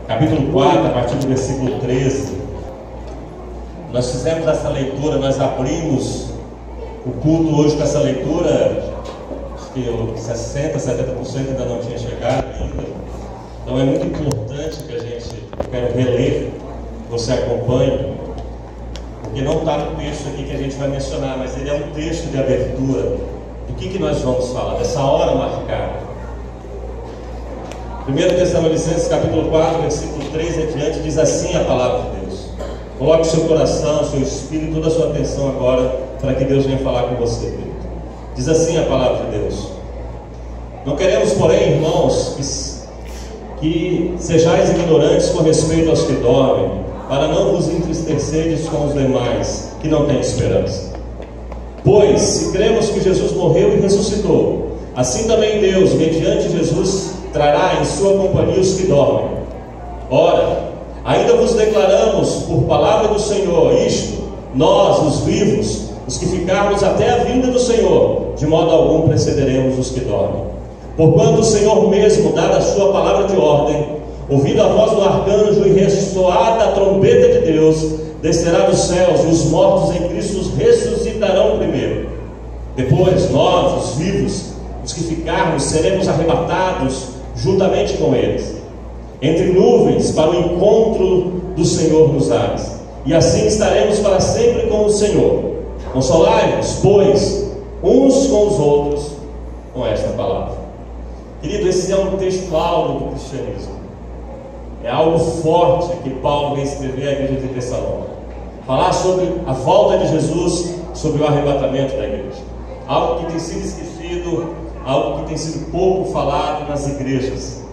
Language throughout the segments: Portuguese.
capítulo 4, a partir do versículo 13. Nós fizemos essa leitura, nós abrimos o culto hoje com essa leitura. Acho que 60%, 70% ainda não tinha chegado ainda. Então é muito importante que a gente, eu quero reler, você acompanhe, porque não está no texto aqui que a gente vai mencionar, mas ele é um texto de abertura do que nós vamos falar, dessa hora marcada. 1 Tessalonicenses capítulo 4, versículo 3 em diante, diz assim a palavra de Deus. Coloque seu coração, seu espírito, toda a sua atenção agora, para que Deus venha falar com você, querido. Diz assim a palavra de Deus: não queremos, porém, irmãos, que sejais ignorantes com respeito aos que dormem, para não vos entristecerdes com os demais, que não têm esperança. Pois, se cremos que Jesus morreu e ressuscitou, assim também Deus, mediante Jesus, trará em sua companhia os que dormem. Ora, ainda vos declaramos por palavra do Senhor isto, nós, os vivos, os que ficarmos até a vinda do Senhor, de modo algum precederemos os que dormem. Porquanto o Senhor mesmo, dada a sua palavra de ordem, ouvindo a voz do arcanjo e ressoada a trombeta de Deus, descerá dos céus, e os mortos em Cristo ressuscitarão primeiro. Depois nós, os vivos, os que ficarmos, seremos arrebatados juntamente com eles, entre nuvens, para o encontro do Senhor nos ares, e assim estaremos para sempre com o Senhor. Consolai-vos, pois, uns com os outros, com esta palavra. Querido, esse é um texto áureo do cristianismo. É algo forte que Paulo vem escrever à igreja de Tessalônica. Falar sobre a volta de Jesus, sobre o arrebatamento da igreja. Algo que tem sido esquecido, algo que tem sido pouco falado nas igrejas.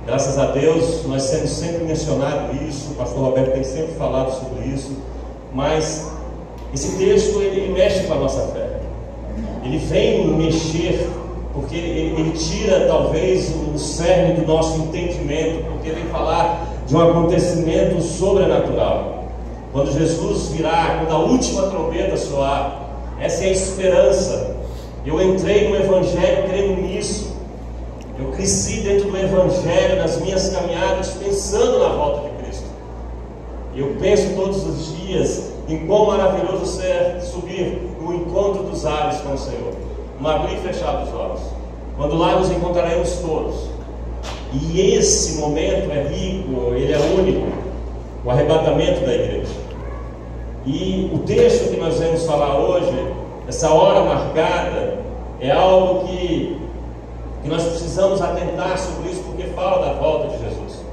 Graças a Deus, nós temos sempre mencionado isso, o pastor Roberto tem sempre falado sobre isso, mas esse texto, ele mexe com a nossa fé. Ele vem mexer, porque ele tira talvez o cerne do nosso entendimento, porque ele vem falar de um acontecimento sobrenatural. Quando Jesus virá, quando a última trombeta soar, essa é a esperança. Eu entrei no Evangelho crendo nisso. Eu cresci dentro do Evangelho, nas minhas caminhadas, pensando na volta de Cristo. Eu penso todos os dias em quão maravilhoso é subir no encontro dos ares com o Senhor, no abrir e fechar dos olhos, quando lá nos encontraremos todos. E esse momento é rico, ele é único, o arrebatamento da igreja. E o texto que nós vamos falar hoje, essa hora marcada, é algo que nós precisamos atentar sobre isso, porque fala da volta de Jesus.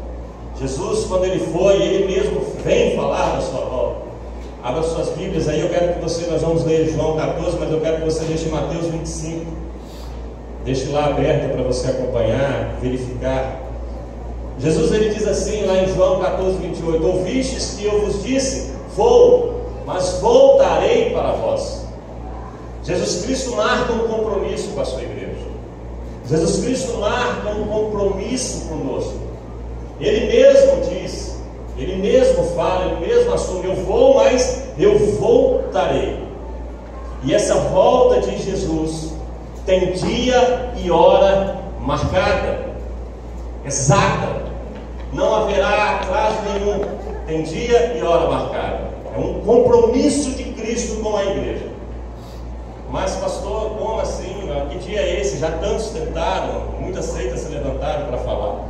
Jesus, quando ele foi, ele mesmo vem falar da sua volta. Abra suas Bíblias aí, eu quero que você, nós vamos ler João 14, mas eu quero que você deixe Mateus 25. Deixe lá aberta para você acompanhar, verificar. Jesus, ele diz assim lá em João 14, 28: ouvistes que eu vos disse, vou, mas voltarei para vós. Jesus Cristo marca um compromisso com a sua igreja. Jesus Cristo marca um compromisso conosco. Ele mesmo diz, ele mesmo fala, ele mesmo assume: eu vou, mas eu voltarei. E essa volta de Jesus tem dia e hora marcada, exata. Não haverá atraso nenhum. Tem dia e hora marcada. É um compromisso de Cristo com a igreja. Mas pastor, como assim? Que dia é esse? Já tantos tentaram, muitas seitas se levantaram para falar.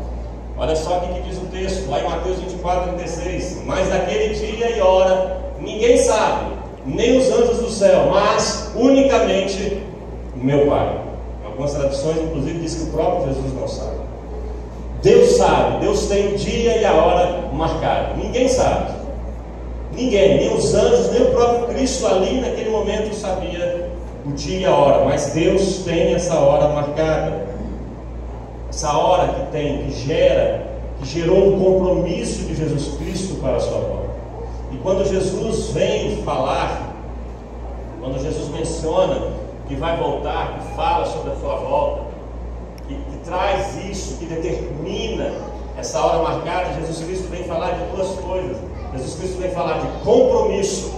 Olha só o que diz o texto, lá em Mateus 24, 36. Mas naquele dia e hora, ninguém sabe, nem os anjos do céu, mas unicamente o meu Pai. Algumas traduções, inclusive, diz que o próprio Jesus não sabe. Deus sabe, Deus tem o dia e a hora marcado. Ninguém sabe. Ninguém, nem os anjos, nem o próprio Cristo ali naquele momento sabia o dia e a hora, mas Deus tem essa hora marcada. Essa hora que gerou um compromisso de Jesus Cristo para a sua volta. E quando Jesus vem falar, quando Jesus menciona que vai voltar, que fala sobre a sua volta, que traz isso, que determina essa hora marcada, Jesus Cristo vem falar de duas coisas. Jesus Cristo vem falar de compromisso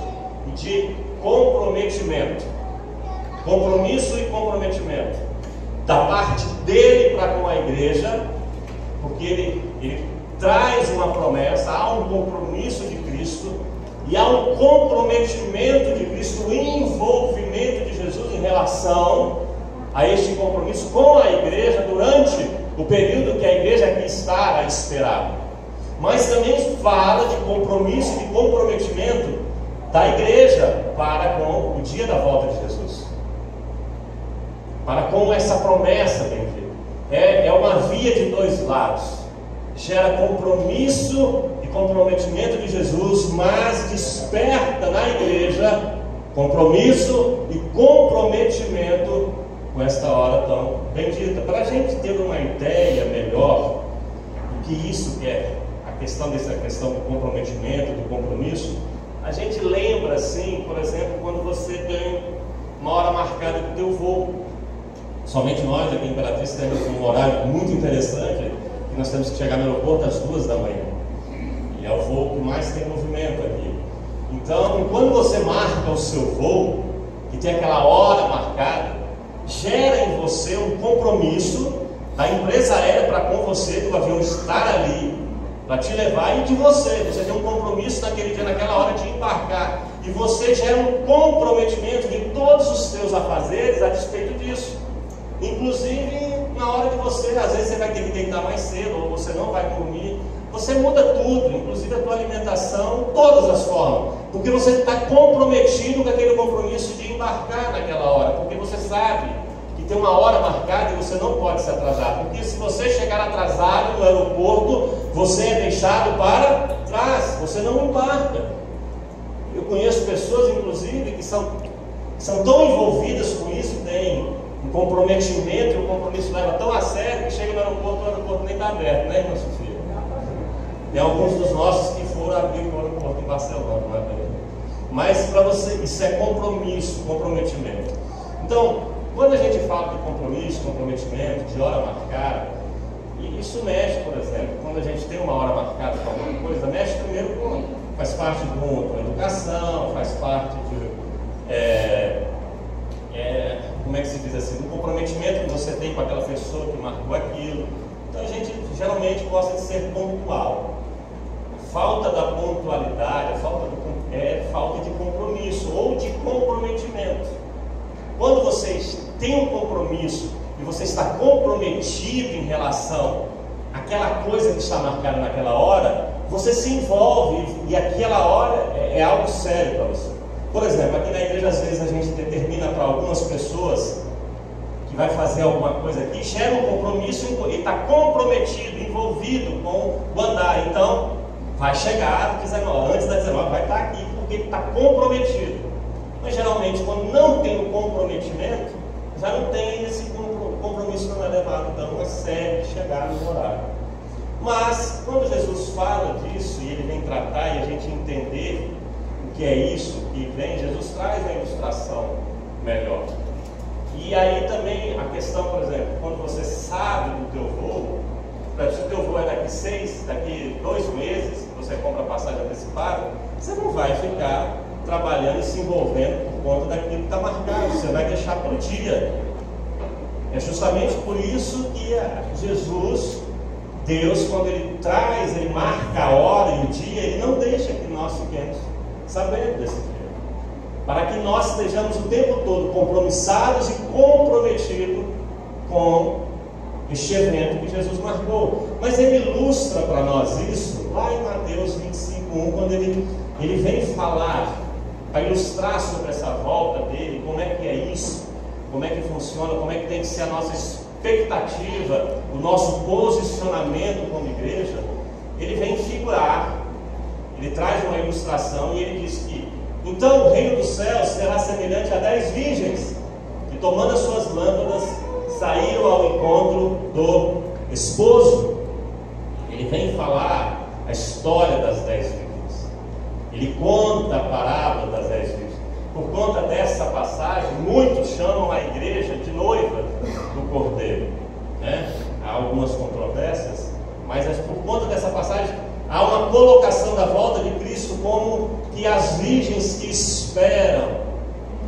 e de comprometimento. Compromisso e comprometimento da parte dele para com a igreja, porque ele traz uma promessa, há um compromisso de Cristo e há um comprometimento de Cristo, um envolvimento de Jesus em relação a este compromisso com a igreja durante o período que a igreja aqui está a esperar. Mas também fala de compromisso e de comprometimento da igreja para com o dia da volta de Jesus, para com essa promessa bendita. É uma via de dois lados, gera compromisso e comprometimento de Jesus, mas desperta na igreja compromisso e comprometimento com esta hora tão bendita. Para a gente ter uma ideia melhor do que isso quer, dessa questão do comprometimento, do compromisso, a gente lembra assim, por exemplo, quando você tem uma hora marcada do teu voo. Somente nós aqui em Imperatriz temos um horário muito interessante, que nós temos que chegar no aeroporto às 2 da manhã, e é o voo que mais tem movimento aqui. Então, quando você marca o seu voo, que tem aquela hora marcada, gera em você um compromisso da empresa aérea para com você, do avião estar ali para te levar, e de você tem um compromisso naquele dia, naquela hora de embarcar, e você gera um comprometimento de todos os seus afazeres a respeito disso, inclusive na hora de você, às vezes você vai ter que deitar mais cedo, ou você não vai dormir, você muda tudo, inclusive a tua alimentação, todas as formas, porque você está comprometido com aquele compromisso de embarcar naquela hora, porque você sabe que tem uma hora marcada e você não pode se atrasar, porque se você chegar atrasado no aeroporto, você é deixado para trás, você não embarca. Eu conheço pessoas, inclusive, que são tão envolvidas com isso, tem um comprometimento, e o compromisso leva tão a sério, que chega no aeroporto, o aeroporto nem está aberto, né, irmã Sofia? Tem alguns dos nossos que foram abrir o aeroporto em Barcelona, não é mesmo? Mas para você, isso é compromisso, comprometimento. Então, quando a gente fala de compromisso, comprometimento, de hora marcada, e isso mexe, por exemplo, quando a gente tem uma hora marcada para alguma coisa, mexe primeiro com, faz parte com a educação, faz parte de, como é que se diz assim, do comprometimento que você tem com aquela pessoa que marcou aquilo. Então a gente geralmente gosta de ser pontual. Falta da pontualidade, falta de compromisso ou de comprometimento. Quando você tem um compromisso e você está comprometido em relação àquela coisa que está marcada naquela hora, você se envolve e aquela hora é algo sério para você. Por exemplo, aqui na igreja às vezes a gente determina para algumas pessoas que vai fazer alguma coisa aqui, gera um compromisso e está comprometido, envolvido com o andar. Então, vai chegar antes da 19, vai estar aqui porque está comprometido. Mas geralmente, quando não tem o comprometimento, já não tem esse compromisso, não é levado então a sério de chegar no horário. Mas, quando Jesus fala disso e ele vem tratar e a gente entender o que é isso que vem, Jesus traz a ilustração melhor. E aí também a questão, por exemplo, quando você sabe do teu voo, se o teu voo é daqui 2 meses, você compra passagem antecipada, você não vai ficar trabalhando e se envolvendo por conta daquilo que está marcado, você vai deixar para o dia. É justamente por isso que Jesus, Deus, quando Ele traz, Ele marca a hora e o dia, Ele não deixa que nós fiquemos sabendo desse dia, para que nós estejamos o tempo todo compromissados e comprometidos com este evento que Jesus marcou. Mas Ele ilustra para nós isso lá em Mateus 25:1, quando ele vem falar, para ilustrar sobre essa volta dele, como é que é isso, como é que funciona, como é que tem que ser a nossa expectativa, o nosso posicionamento como igreja. Ele vem figurar, ele traz uma ilustração e ele diz que então o reino dos céus será semelhante a 10 virgens que, tomando as suas lâmpadas, saíram ao encontro do esposo. Ele vem falar a história das 10 virgens. Ele conta a parábola das 10 virgens. Por conta dessa passagem, muitos chamam a igreja de noiva do Cordeiro, né? Há algumas controvérsias, mas por conta dessa passagem há uma colocação da volta de Cristo como que as virgens que esperam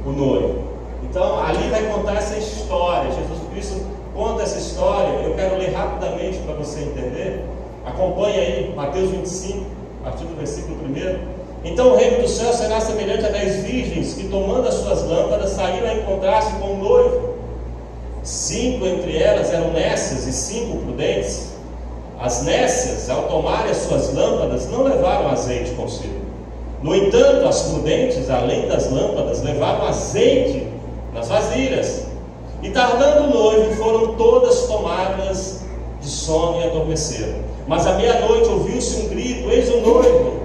o noivo. Então ali vai contar essa história. Jesus Cristo conta essa história. Eu quero ler rapidamente para você entender. Acompanhe aí Mateus 25, a partir do versículo 1. Então o reino do céu será semelhante a 10 virgens que, tomando as suas lâmpadas, saíram a encontrar-se com o noivo. 5 entre elas eram nécias e 5 prudentes. As nécias, ao tomarem as suas lâmpadas, não levaram azeite consigo. No entanto, as prudentes, além das lâmpadas, levaram azeite nas vasilhas. E tardando o noivo, foram todas tomadas de sono e adormeceram. Mas à meia-noite ouviu-se um grito: eis o noivo,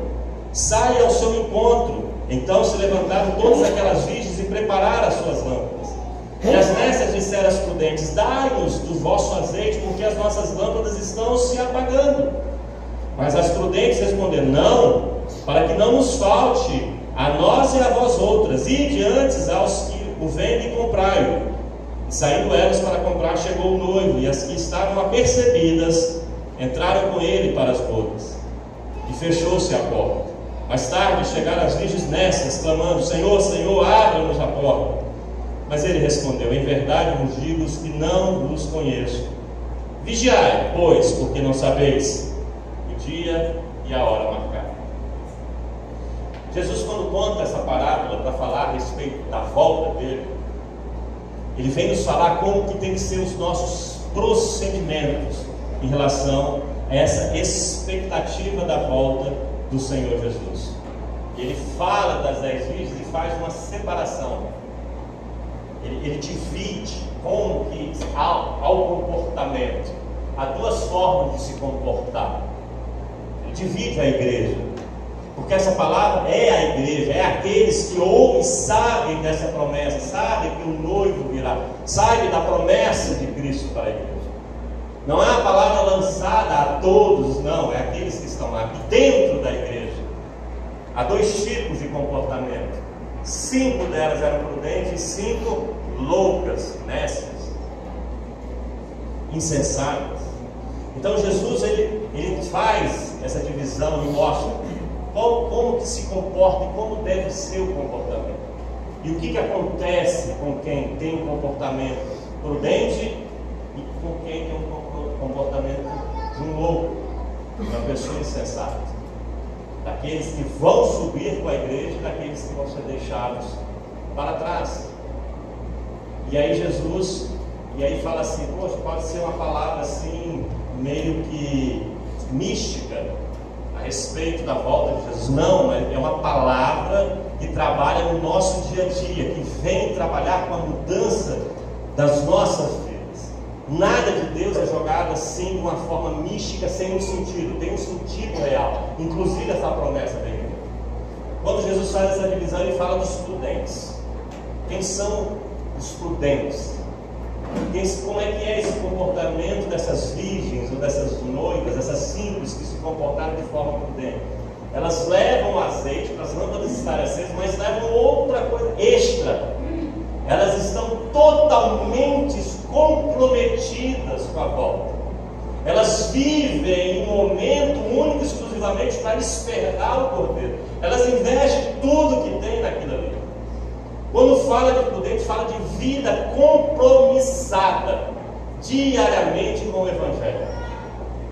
saia ao seu encontro. Então se levantaram todas aquelas virgens e prepararam as suas lâmpadas. E as nécias disseram às prudentes: dai-nos do vosso azeite, porque as nossas lâmpadas estão se apagando. Mas as prudentes responderam: não, para que não nos falte a nós e a vós outras, ide antes aos que o vendem e comprai-o. E saindo elas para comprar, chegou o noivo, e as que estavam apercebidas entraram com ele para as bodas. E fechou-se a porta. Mais tarde chegaram as virgens nécias, clamando: Senhor, Senhor, abra-nos a porta. Mas ele respondeu: em verdade vos digo que não vos conheço. Vigiai, pois, porque não sabeis o dia e a hora marcada. Jesus, quando conta essa parábola para falar a respeito da volta dele, ele vem nos falar como que tem que ser os nossos procedimentos em relação a essa expectativa da volta do Senhor Jesus. Ele fala das 10 virgens e faz uma separação. Ele divide como que ao comportamento. Há duas formas de se comportar. Ele divide a igreja, porque essa palavra é a igreja, é aqueles que ouvem, sabem dessa promessa, sabem que o noivo virá, sabem da promessa de Cristo para a igreja. Não é a palavra lançada a todos, não, é aqueles que estão lá dentro da igreja. Há 2 tipos de comportamento. 5 delas eram prudentes e 5 loucas, nécias, insensatas. Então Jesus ele faz essa divisão e mostra como que se comporta e como deve ser o comportamento. E o que acontece com quem tem um comportamento prudente e com quem tem um comportamento de um louco, uma pessoa insensata. Daqueles que vão subir com a igreja e daqueles que vão ser deixados para trás. E aí Jesus, fala assim: poxa, pode ser uma palavra assim, meio que mística, a respeito da volta de Jesus. Não, é uma palavra que trabalha no nosso dia a dia, que vem trabalhar com a mudança das nossas vidas. Nada de Deus é jogado assim de uma forma mística, sem um sentido, tem um sentido real, inclusive essa promessa da igreja. Quando Jesus faz essa divisão, ele fala dos prudentes. Quem são os prudentes? Como é que é esse comportamento dessas virgens ou dessas noivas, essas simples que se comportaram de forma prudente? Elas levam azeite para as lâmpadas estarem acesas, mas levam outra coisa extra. Elas estão totalmente comprometidas com a volta. Elas vivem em um momento único, exclusivamente para esperar o Cordeiro. Elas investem tudo que tem naquilo ali. Quando fala de prudente, fala de vida compromissada diariamente com o Evangelho.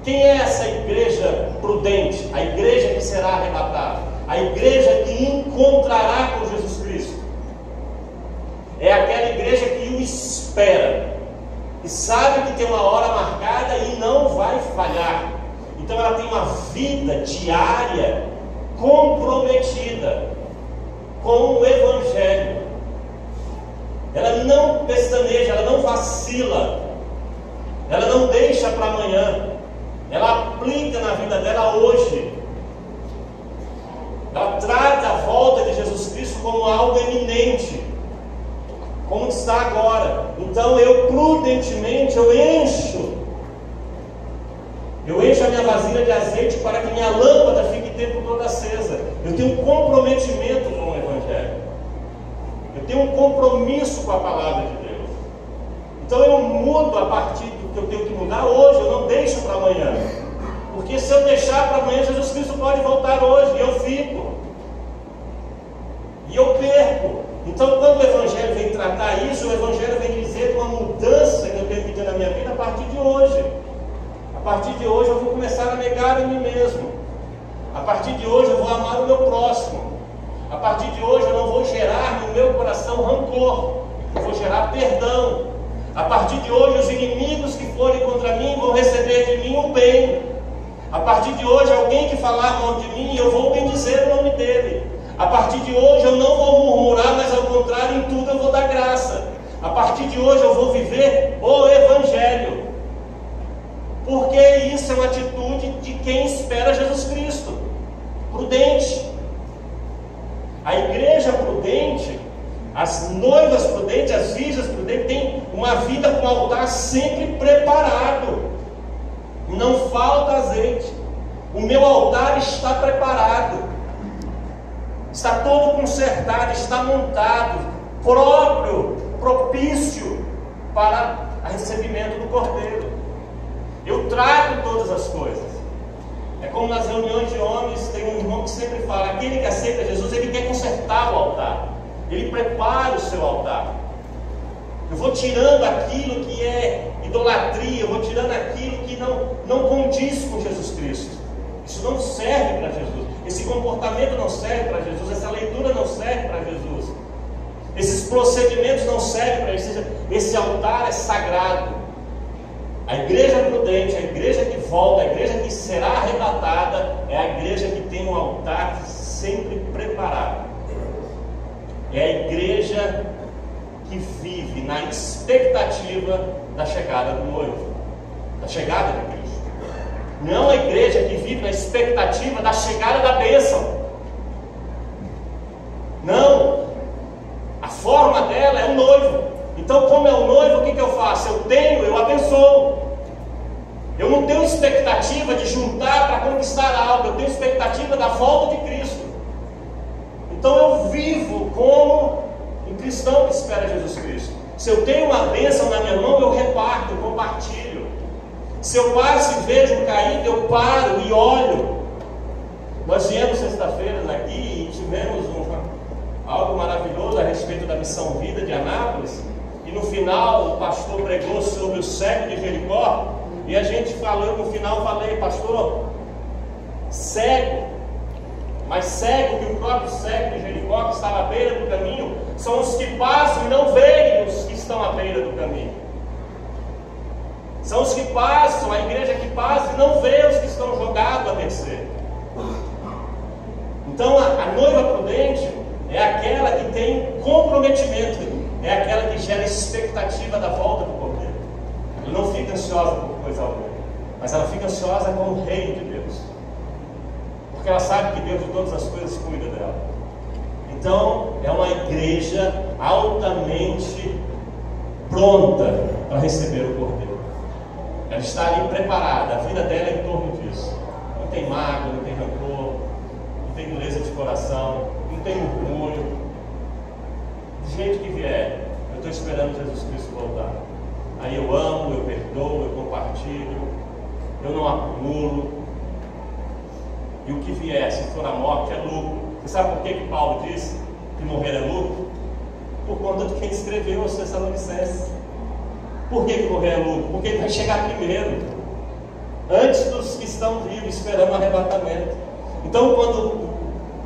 Quem é essa igreja prudente? A igreja que será arrebatada, a igreja que encontrará com Jesus Cristo. É aquela igreja que o espera, que sabe que tem uma hora marcada e não vai falhar. Então ela tem uma vida diária comprometida com o Evangelho. Ela não pestaneja, ela não vacila, ela não deixa para amanhã, ela aplica na vida dela hoje. Ela trata a volta de Jesus Cristo como algo eminente, como está agora. Então eu prudentemente encho a minha vasilha de azeite para que minha lâmpada fique o tempo todo acesa. Eu tenho um comprometimento com o Evangelho. Eu tenho um compromisso com a palavra de Deus. Então eu mudo a partir do que eu tenho que mudar hoje. Eu não deixo para amanhã. Porque se eu deixar para amanhã, Jesus Cristo pode voltar hoje e eu fico. E eu perco. Então quando o Evangelho vem tratar isso, o Evangelho vem dizer uma mudança que eu tenho que ter na minha vida a partir de hoje. A partir de hoje eu vou começar a negar a mim mesmo. A partir de hoje eu vou amar o meu próximo. A partir de hoje eu não vou gerar no meu coração rancor, eu vou gerar perdão. A partir de hoje os inimigos que forem contra mim vão receber de mim o bem. A partir de hoje alguém que falar mal de mim, eu vou bendizer o nome dele. A partir de hoje eu não vou murmurar, mas ao contrário, em tudo eu vou dar graça. A partir de hoje eu vou viver o Evangelho. Porque isso é uma atitude de quem espera Jesus Cristo. Prudente. A igreja prudente, as noivas prudentes, as virgens prudentes, têm uma vida com o altar sempre preparado. Não falta azeite. O meu altar está preparado. Está todo consertado, está montado, próprio, propício para o recebimento do Cordeiro. Eu trago todas as coisas. É como nas reuniões de homens, tem um irmão que sempre fala, aquele que aceita Jesus, ele quer consertar o altar. Ele prepara o seu altar. Eu vou tirando aquilo que é idolatria, eu vou tirando aquilo que não condiz com Jesus Cristo. Isso não serve para Jesus. Esse comportamento não serve para Jesus. Essa leitura não serve para Jesus. Esses procedimentos não servem para Jesus. Esse altar é sagrado. A igreja prudente, a igreja que volta, a igreja que será arrebatada, é a igreja que tem um altar sempre preparado. É a igreja que vive na expectativa da chegada do noivo, da chegada de Cristo. Não a igreja que vive na expectativa da chegada da bênção. Não. A forma dela é o noivo. Então, como é o noivo, o que eu faço? Eu abençoo. Eu não tenho expectativa de juntar para conquistar algo. Eu tenho expectativa da volta de Cristo. Então eu vivo como um cristão que espera Jesus Cristo. Se eu tenho uma bênção na minha mão, eu reparto, eu compartilho. Se eu passo e vejo um caído, eu paro e olho. Nós viemos sexta-feira aqui e tivemos algo maravilhoso a respeito da Missão Vida de Anápolis. E no final o pastor pregou sobre o cego de Jericó. E a gente falou, no final falei, pastor, cego, mas cego que o próprio cego de Jericó, que estava à beira do caminho, são os que passam e não veem os que estão à beira do caminho. São os que passam, a igreja que passa e não vê os que estão jogados a mercê. Então a noiva prudente é aquela que tem comprometimento, é aquela que gera expectativa da volta do Cordeiro. Ela não fica ansiosa por coisa alguma, mas ela fica ansiosa com o reino de Deus, porque ela sabe que Deus de todas as coisas cuida dela. Então é uma igreja altamente pronta para receber o Cordeiro. Ela está ali preparada, a vida dela é em torno disso. Não tem mágoa, não tem rancor, não tem dureza de coração, não tem orgulho. Do jeito que vier, eu estou esperando Jesus Cristo voltar. Aí eu amo, eu perdoo, eu compartilho, eu não acumulo. E o que vier, se for a morte, é lucro. Você sabe por que Paulo disse que morrer é lucro? Por conta de quem escreveu aos Tessalonicenses. Por que morrer é lucro? Porque ele vai chegar primeiro, antes dos que estão vivos, esperando o arrebatamento. Então, quando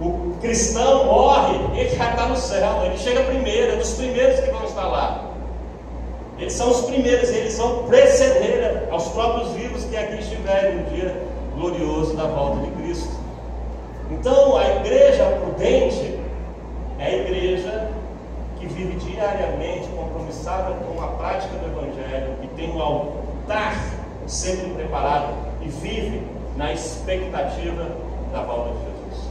o cristão morre, ele já está no céu, ele chega primeiro, é dos primeiros que vão estar lá. Eles são os primeiros, eles vão preceder aos próprios vivos que aqui estiverem no dia glorioso da volta de Cristo. Então, a igreja prudente é a igreja que vive diariamente compromissada com a prática do Evangelho, que tem um altar sempre preparado e vive na expectativa da volta de Jesus.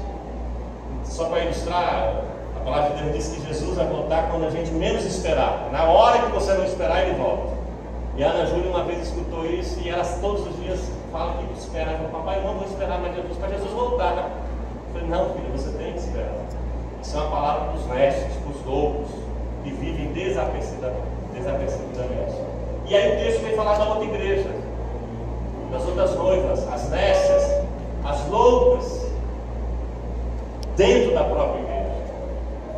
Só para ilustrar, a palavra de Deus diz que Jesus vai voltar quando a gente menos esperar. Na hora que você não esperar, ele volta. E a Ana Júlia uma vez escutou isso e ela todos os dias fala que espera. Papai, não vou esperar mais Jesus, para Jesus voltar. Eu falei, não, filha, você tem que esperar. Isso é uma palavra dos mestres, dos loucos, que vivem desapercebidamente. E aí o texto vem falar da outra igreja, das outras noivas, as nécias, as loucas, dentro da própria igreja.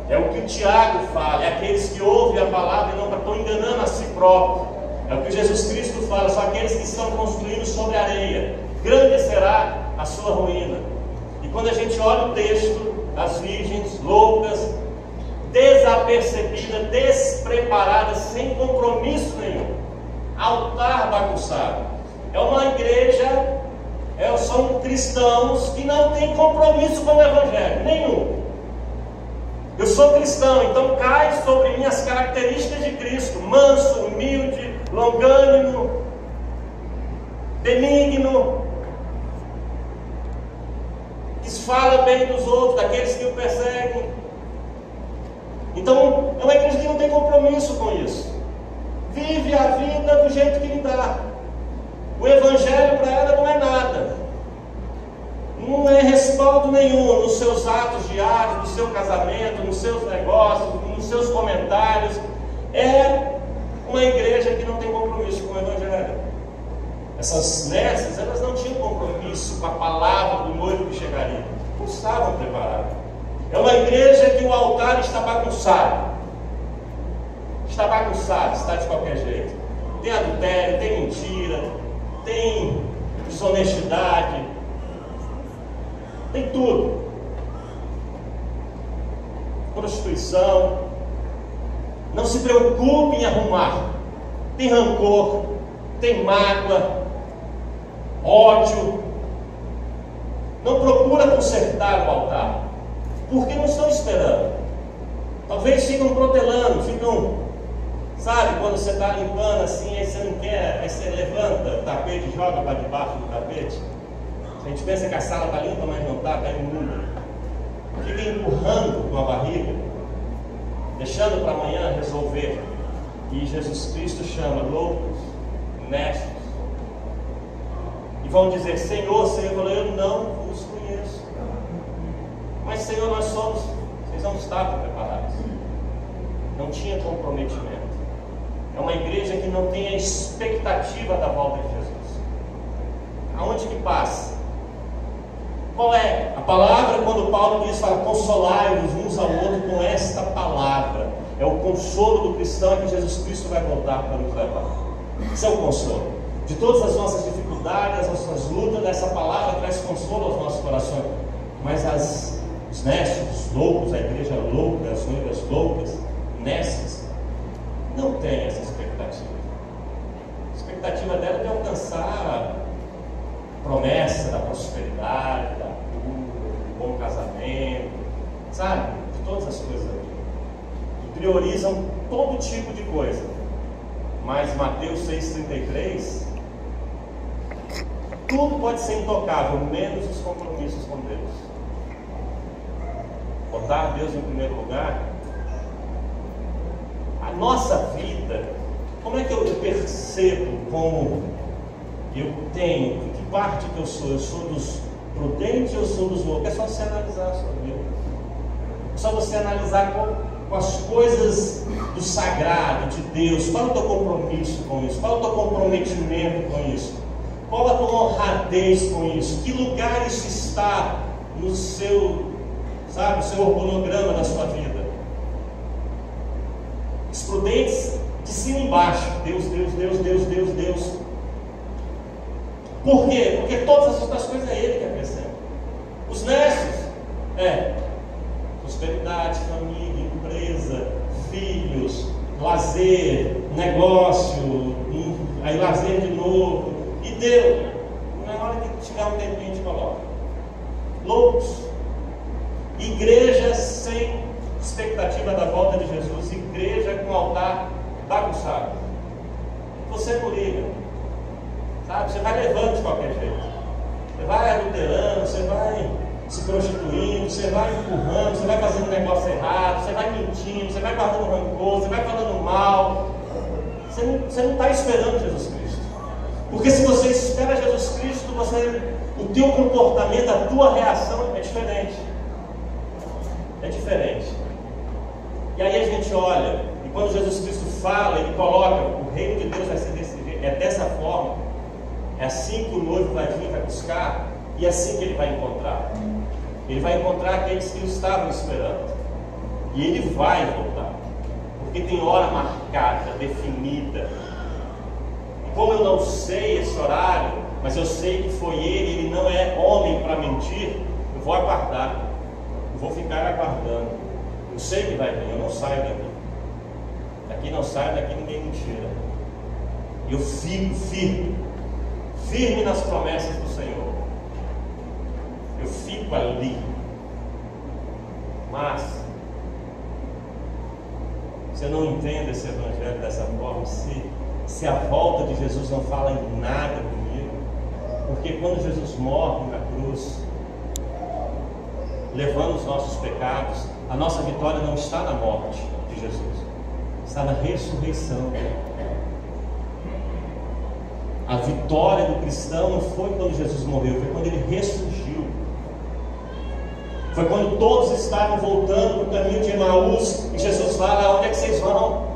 É o que o Tiago fala, é aqueles que ouvem a palavra e não estão enganando a si próprios. É o que Jesus Cristo fala, são aqueles que estão construindo sobre areia. Grande será a sua ruína. E quando a gente olha o texto, as virgens loucas, desapercebidas, despreparadas, sem compromisso nenhum, altar bagunçado. É uma igreja, são cristãos que não têm compromisso com o Evangelho nenhum. Eu sou cristão, então cai sobre mim as características de Cristo: manso, humilde, longânimo, benigno, que fala bem dos outros, daqueles que o perseguem. Então, é uma igreja que não tem compromisso com isso. Vive a vida do jeito que lhe dá. O Evangelho para ela não é nada. Não é respaldo nenhum nos seus atos diários, no seu casamento, nos seus negócios, nos seus comentários. É uma igreja que não tem compromisso com o Evangelho. Essas nesses, elas não tinham compromisso com a palavra do noivo que chegaria. Não estavam preparadas. É uma igreja que o altar está bagunçado. Está bagunçado, está de qualquer jeito. Tem adultério, tem mentira, tem desonestidade, tem tudo. Prostituição. Não se preocupe em arrumar. Tem rancor, tem mágoa, ódio. Não procura consertar o altar, porque não estão esperando. Talvez ficam protelando, sabe, quando você está limpando assim, aí você não quer, aí você levanta o tapete e joga para debaixo do tapete. A gente pensa que a sala está limpa, mas não está imunda. Fica empurrando com a barriga, deixando para amanhã resolver. E Jesus Cristo chama loucos, nestos. E vão dizer: Senhor, Senhor. Eu não vos conheço. Mas Senhor, nós somos. Vocês não estavam preparados. Não tinha comprometimento. É uma igreja que não tem a expectativa da volta de Jesus. Aonde que passa? Qual é a palavra quando Paulo diz, fala, consolai-vos uns ao outro com esta palavra? É o consolo do cristão, é que Jesus Cristo vai voltar para nos levar. Isso é o consolo. De todas as nossas dificuldades, as nossas lutas, essa palavra traz consolo aos nossos corações. Mas os nestes, os loucos, a igreja louca, as noivas loucas, nestes, não tem essa expectativa. A expectativa dela é de alcançar a promessa da prosperidade, da cura, do bom casamento, sabe? De todas as coisas aqui. E priorizam todo tipo de coisa. Mas Mateus 6,33, tudo pode ser intocável, menos os compromissos com Deus. Botar Deus em primeiro lugar. A nossa vida, como é que eu percebo como eu tenho, que parte que eu sou? Eu sou dos prudentes ou eu sou dos loucos? É só você analisar a sua vida. É só você analisar com as coisas do sagrado, de Deus. Qual é o teu compromisso com isso? Qual é o teu comprometimento com isso? Qual a tua honradez com isso? Que lugar isso está no seu, sabe, o seu organograma da sua vida? Os prudentes de cima e embaixo. Deus, Deus, Deus, Deus, Deus, Deus. Por quê? Porque todas as outras coisas é Ele que acrescenta. Os nestes prosperidade, família, empresa, filhos, lazer, negócio, aí lazer de novo. E Deus, na hora que tiver um tempinho a gente coloca. Loucos. Igreja sem expectativa da volta de Jesus. Igreja com altar bagunçado. Você não liga. Sabe? Você vai levando de qualquer jeito. Você vai adulterando, você vai se prostituindo, você vai empurrando, você vai fazendo negócio errado, você vai mentindo, você vai guardando rancor, você vai falando mal. Você não está esperando Jesus Cristo. Porque se você espera Jesus Cristo, o teu comportamento, a tua reação é diferente. É diferente. E aí a gente olha, e quando Jesus Cristo fala, Ele coloca, o reino de Deus vai ser desse jeito, é dessa forma. É assim que o noivo vai vir, vai buscar, e é assim que Ele vai encontrar. Ele vai encontrar aqueles que o estavam esperando. E Ele vai voltar. Porque tem hora marcada, definida. como eu não sei esse horário, mas eu sei que foi ele não é homem para mentir, eu vou aguardar, eu vou ficar aguardando. Eu sei que vai vir, eu não saio daqui. Daqui não saio, daqui ninguém me tira. Eu fico firme nas promessas do Senhor. Eu fico ali. Mas se eu não entendo esse evangelho dessa forma, se a volta de Jesus não fala em nada comigo, porque quando Jesus morre na cruz, levando os nossos pecados, a nossa vitória não está na morte de Jesus, está na ressurreição. A vitória do cristão não foi quando Jesus morreu, foi quando ele ressurgiu. Foi quando todos estavam voltando no caminho de Emaús e Jesus fala: onde é que vocês vão?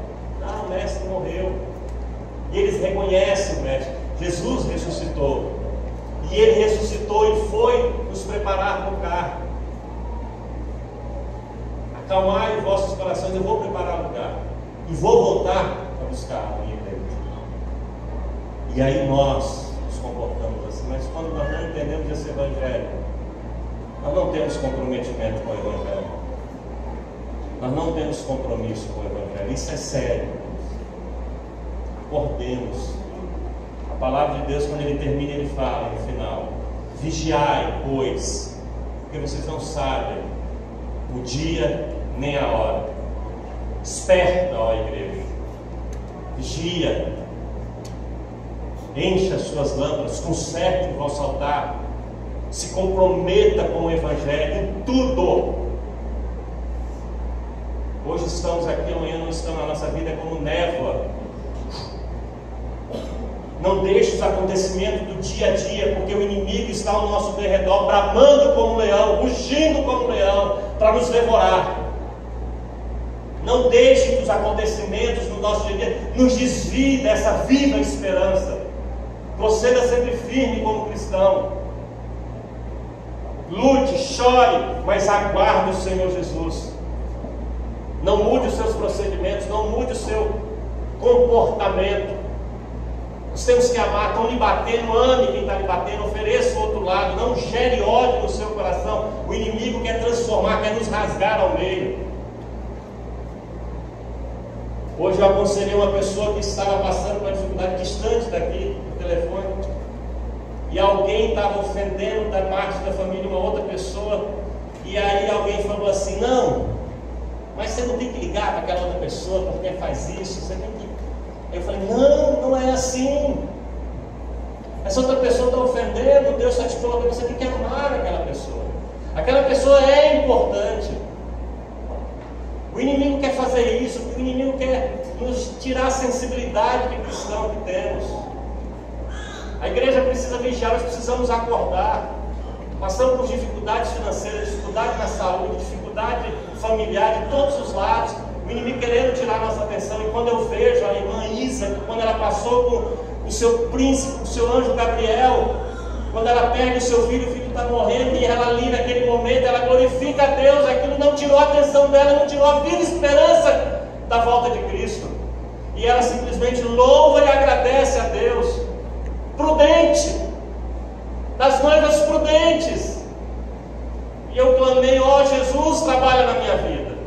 Ah, o mestre morreu. E eles reconhecem o mestre. Jesus ressuscitou. E ele ressuscitou e foi nos preparar para o carro. Acalmai os vossos corações, eu vou preparar o lugar. E vou voltar para buscar a minha igreja. E aí nós nos comportamos assim. Mas quando nós não entendemos esse evangelho, nós não temos comprometimento com o evangelho. Nós não temos compromisso com o evangelho. Isso é sério. Acordemos. A palavra de Deus, quando ele termina, ele fala no final: vigiai, pois, porque vocês não sabem o dia nem a hora. Esperta, ó igreja. Vigia. Encha as suas lâmpadas, conserte o vosso altar. Se comprometa com o evangelho em tudo. Hoje estamos aqui, amanhã não estamos. A nossa vida é como névoa. Não deixe os acontecimentos do dia a dia, porque o inimigo está ao nosso derredor, bramando como um leão, rugindo como um leão, para nos devorar. Não deixe que os acontecimentos no nosso dia a dia nos desviem dessa viva esperança. Proceda sempre firme como cristão. Lute, chore, mas aguarde o Senhor Jesus. Não mude os seus procedimentos, não mude o seu comportamento. Nós temos que amar. Estão lhe batendo, ame quem está lhe batendo, ofereça o outro lado, não gere ódio no seu coração. O inimigo quer transformar, quer nos rasgar ao meio. Hoje eu aconselhei uma pessoa que estava passando por uma dificuldade distante daqui, no telefone, e alguém estava ofendendo da parte da família uma outra pessoa, e aí alguém falou assim: não, mas você não tem que ligar para aquela outra pessoa porque faz isso, você tem que... Eu falei: não é assim. Essa outra pessoa está ofendendo, Deus está te colocando, você tem que amar aquela pessoa. Aquela pessoa é importante. O inimigo quer fazer isso, o inimigo quer nos tirar a sensibilidade de cristão que temos. A igreja precisa vigiar, nós precisamos acordar. Passamos por dificuldades financeiras, dificuldade na saúde, dificuldade familiar de todos os lados. O inimigo querendo tirar a nossa atenção. E quando eu vejo a irmã Isa, quando ela passou com o seu príncipe, o seu anjo Gabriel, quando ela pega o seu filho, o filho está morrendo, e ela ali naquele momento, ela glorifica a Deus. Aquilo não tirou a atenção dela, não tirou a viva esperança da volta de Cristo. E ela simplesmente louva e agradece a Deus. Prudente, das noivas prudentes. E eu clamei: ó Jesus, trabalha na minha vida.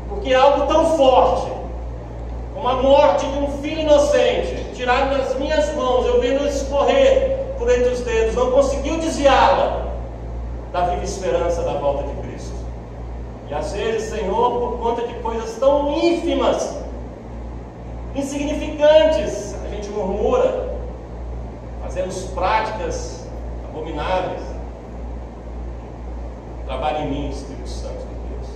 Porque algo tão forte como a morte de um filho inocente, tirado das minhas mãos, eu vendo escorrer por entre os dedos, não conseguiu desviá-la da viva esperança da volta de Cristo. E às vezes, Senhor, por conta de coisas tão ínfimas, insignificantes, a gente murmura, fazemos práticas abomináveis. Trabalha em mim, Espírito Santo de Deus.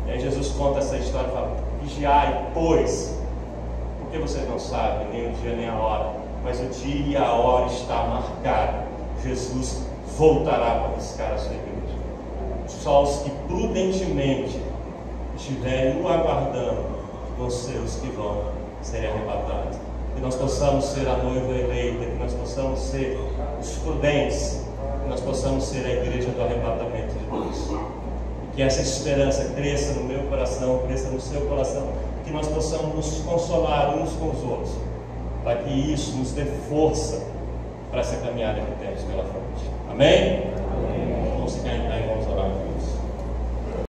E aí Jesus conta essa história e fala: vigiai, pois, porque vocês não sabem nem o dia nem a hora, mas o dia e a hora está marcado. Jesus voltará para buscar a sua igreja. Só os que prudentemente estiverem o aguardando vão ser os que vão ser arrebatados. Que nós possamos ser a noiva eleita, que nós possamos ser os prudentes, que nós possamos ser a igreja do arrebatamento de Deus. E que essa esperança cresça no meu coração, cresça no seu coração, que nós possamos nos consolar uns com os outros, para que isso nos dê força para essa caminhada que temos pela frente. Amém?